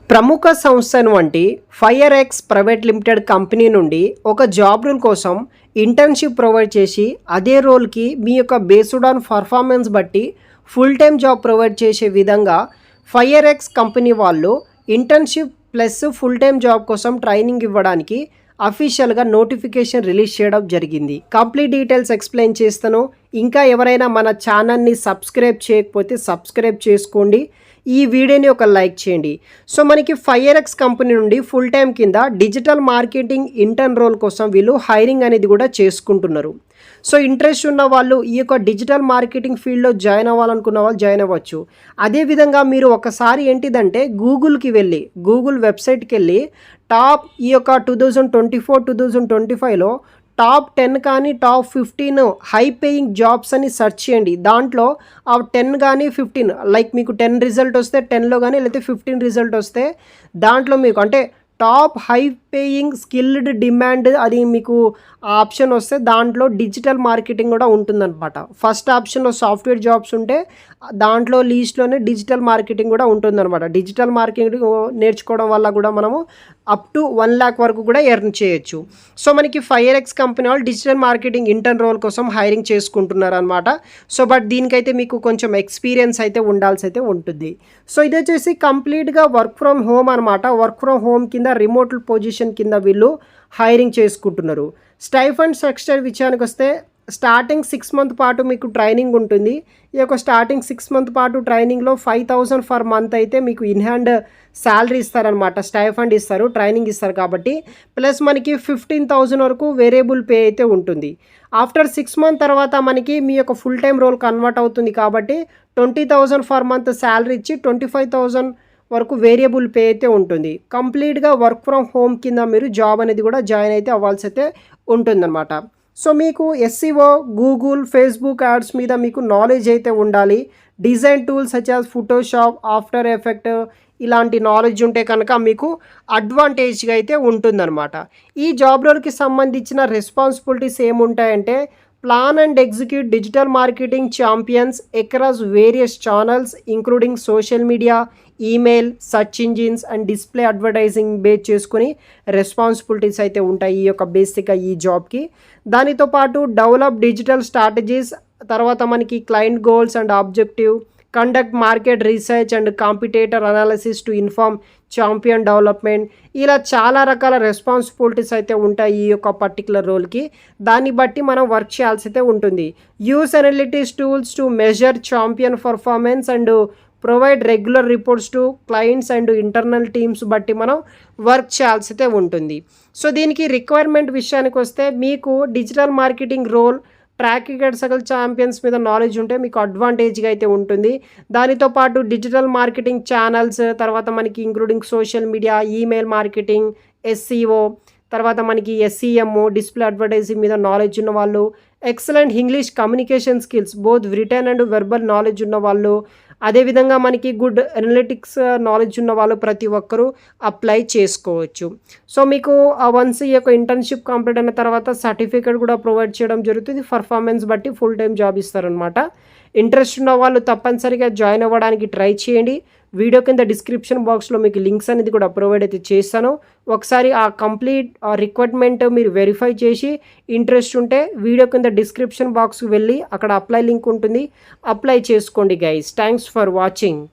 ప్రముఖ సంస్థను వంటి fire X private limited company నుండి ఒక జాబ్ రోల్ కోసం ఇంటర్న్షిప్ ప్రొవైడ్ చేసి అదే రోల్కి మీ యొక్క బేస్డ్ ఆన్ పర్ఫార్మెన్స్ బట్టి ఫుల్ టైం జాబ్ ప్రొవైడ్ చేసే విధంగా ఫైర్ ఎక్స్ కంపెనీ వాళ్ళు internship plus full time job కోసం ట్రైనింగ్ ఇవ్వడానికి అఫీషియల్గా నోటిఫికేషన్ రిలీజ్ చేయడం జరిగింది. కంప్లీట్ డీటెయిల్స్ ఎక్స్ప్లెయిన్ చేస్తాను. ఇంకా ఎవరైనా మన ఛానల్ని సబ్స్క్రైబ్ చేయకపోతే సబ్స్క్రైబ్ చేసుకోండి. ఈ వీడియోని ఒక లైక్ చేయండి. సో మనకి ఫైర్ ఎక్స్ కంపెనీ నుండి ఫుల్ టైం కింద డిజిటల్ మార్కెటింగ్ ఇంటర్న్ రోల్ కోసం వీళ్ళు హైరింగ్ అనేది కూడా చేసుకుంటున్నారు. సో ఇంట్రెస్ట్ ఉన్న వాళ్ళు ఈ యొక్క డిజిటల్ మార్కెటింగ్ ఫీల్డ్లో జాయిన్ అవ్వాలనుకున్న వాళ్ళు జాయిన్ అవ్వచ్చు. అదేవిధంగా మీరు ఒకసారి ఏంటిదంటే గూగుల్కి వెళ్ళి గూగుల్ వెబ్సైట్కి వెళ్ళి టాప్ ఈ యొక్క 2024-2025లో టాప్ 10 కానీ టాప్ 15 హై పేయింగ్ జాబ్స్ అని సెర్చ్ చేయండి. దాంట్లో ఆ 10 కానీ 15 లైక్ మీకు 10 రిజల్ట్ వస్తే 10లో కానీ లేకపోతే 15 రిజల్ట్ వస్తే దాంట్లో మీకు అంటే top high paying skilled demand అది మీకు ఆ ఆప్షన్ వస్తే దాంట్లో డిజిటల్ మార్కెటింగ్ కూడా ఉంటుందన్నమాట. ఫస్ట్ ఆప్షన్లో సాఫ్ట్వేర్ జాబ్స్ ఉంటే దాంట్లో లీస్ట్లోనే డిజిటల్ మార్కెటింగ్ కూడా ఉంటుందన్నమాట. డిజిటల్ మార్కెటింగ్ నేర్చుకోవడం వల్ల కూడా మనము అప్ టు 1 lakh వరకు కూడా ఎర్న్ చేయొచ్చు. సో మనకి ఫైర్ ఎక్స్ కంపెనీ వాళ్ళు డిజిటల్ మార్కెటింగ్ ఇంటర్న్ రోల్ కోసం హైరింగ్ చేసుకుంటున్నారు అనమాట. సో బట్ దీనికైతే మీకు కొంచెం ఎక్స్పీరియన్స్ అయితే ఉండాల్సి అయితే ఉంటుంది. సో ఇది వచ్చేసి కంప్లీట్గా వర్క్ ఫ్రమ్ హోమ్ అనమాట. వర్క్ ఫ్రమ్ హోమ్ కింద రిమోట్ పొజిషన్ కింద వీళ్ళు హైరింగ్ చేసుకుంటున్నారు. స్టైఫండ్ స్ట్రక్చర్ విషయానికి వస్తే స్టార్టింగ్ 6 month పాటు మీకు ట్రైనింగ్ ఉంటుంది. ఈ యొక్క స్టార్టింగ్ 6 month పాటు ట్రైనింగ్లో 5,000 ఫర్ మంత్ అయితే మీకు ఇన్ హ్యాండ్ శాలరీ ఇస్తారనమాట. స్టైఫండ్ ఇస్తారు, ట్రైనింగ్ ఇస్తారు కాబట్టి. ప్లస్ మనకి 15,000 వరకు వేరియబుల్ పే అయితే ఉంటుంది. ఆఫ్టర్ 6 month తర్వాత మనకి మీ యొక్క ఫుల్ టైం రోల్ కన్వర్ట్ అవుతుంది కాబట్టి 20,000 ఫర్ మంత్ శాలరీ ఇచ్చి 25,000 వరకు వేరియబుల్ పే అయితే ఉంటుంది. కంప్లీట్గా వర్క్ ఫ్రమ్ హోమ్ కింద మీరు జాబ్ అనేది కూడా జాయిన్ అయితే అవ్వాల్సి అయితే ఉంటుందన్నమాట. సో మీకు ఎస్సీఓ గూగుల్ ఫేస్బుక్ యాడ్స్ మీద మీకు నాలెడ్జ్ అయితే ఉండాలి. Design tools such as Photoshop after effect ఇలాంటి నాలెడ్జ్ ఉంటే కనుక మీకు అడ్వాంటేజ్గా అయితే ఉంటుందన్నమాట. ఈ జాబ్ రోల్కి సంబంధించిన రెస్పాన్సిబిలిటీస్ ఏముంటాయంటే plan and execute digital marketing champions across various channels including social media, email, search engines and display advertising base చేసుకుని రెస్పాన్సిబిలిటీస్ అయితే ఉంటాయి ఈ యొక్క బేసిక్గా ఈ జాబ్కి. దానితో పాటు డెవలప్ డిజిటల్ స్ట్రాటజీస్, తర్వాత మనకి client goals and objective, conduct market research and competitor analysis to inform champion development. ఇలా చాలా రకాల రెస్పాన్సిబిలిటీస్ అయితే ఉంటాయి ఈ యొక్క పర్టికులర్ రోల్కి. దాన్ని బట్టి మనం వర్క్ చేయాల్సి అయితే ఉంటుంది. Use analytics tools to measure champion performance and provide regular reports to clients and internal teams బట్టి మనం వర్క్ చేయాల్సి అయితే ఉంటుంది. సో దీనికి రిక్వైర్మెంట్ విషయానికి వస్తే మీకు digital marketing role track record సకల్ ఛాంపియన్స్ మీద నాలెడ్జ్ ఉంటే మీకు అడ్వాంటేజ్గా అయితే ఉంటుంది. దానితో పాటు డిజిటల్ మార్కెటింగ్ ఛానల్స్, తర్వాత మనకి including social media, email marketing, SCO, తర్వాత మనకి ఎస్సీఎం, డిస్ప్లే అడ్వర్టైజింగ్ మీద నాలెడ్జ్ ఉన్న వాళ్ళు, excellent English communication skills both return and verbal knowledge ఉన్న వాళ్ళు, అదేవిధంగా మనకి గుడ్ అనలిటిక్స్ నాలెడ్జ్ ఉన్న వాళ్ళు ప్రతి ఒక్కరూ అప్లై చేసుకోవచ్చు. సో మీకు వన్స్ ఈ యొక్క ఇంటర్న్షిప్ కంప్లీట్ అయిన తర్వాత సర్టిఫికేట్ కూడా ప్రొవైడ్ చేయడం జరుగుతుంది. పర్ఫార్మెన్స్ బట్టి ఫుల్ టైం జాబ్ ఇస్తారనమాట. ఇంట్రెస్ట్ ఉన్న వాళ్ళు తప్పనిసరిగా జాయిన్ అవ్వడానికి ట్రై చేయండి. వీడియో కింద డిస్క్రిప్షన్ బాక్స్లో మీకు లింక్స్ అనేది కూడా ప్రొవైడ్ అయితే చేస్తాను. ఒకసారి ఆ కంప్లీట్ రిక్వైర్మెంట్ మీరు వెరిఫై చేసి ఇంట్రెస్ట్ ఉంటే వీడియో కింద డిస్క్రిప్షన్ బాక్స్కి వెళ్ళి అక్కడ అప్లై లింక్ ఉంటుంది, అప్లై చేసుకోండి గైస్. Thanks for watching.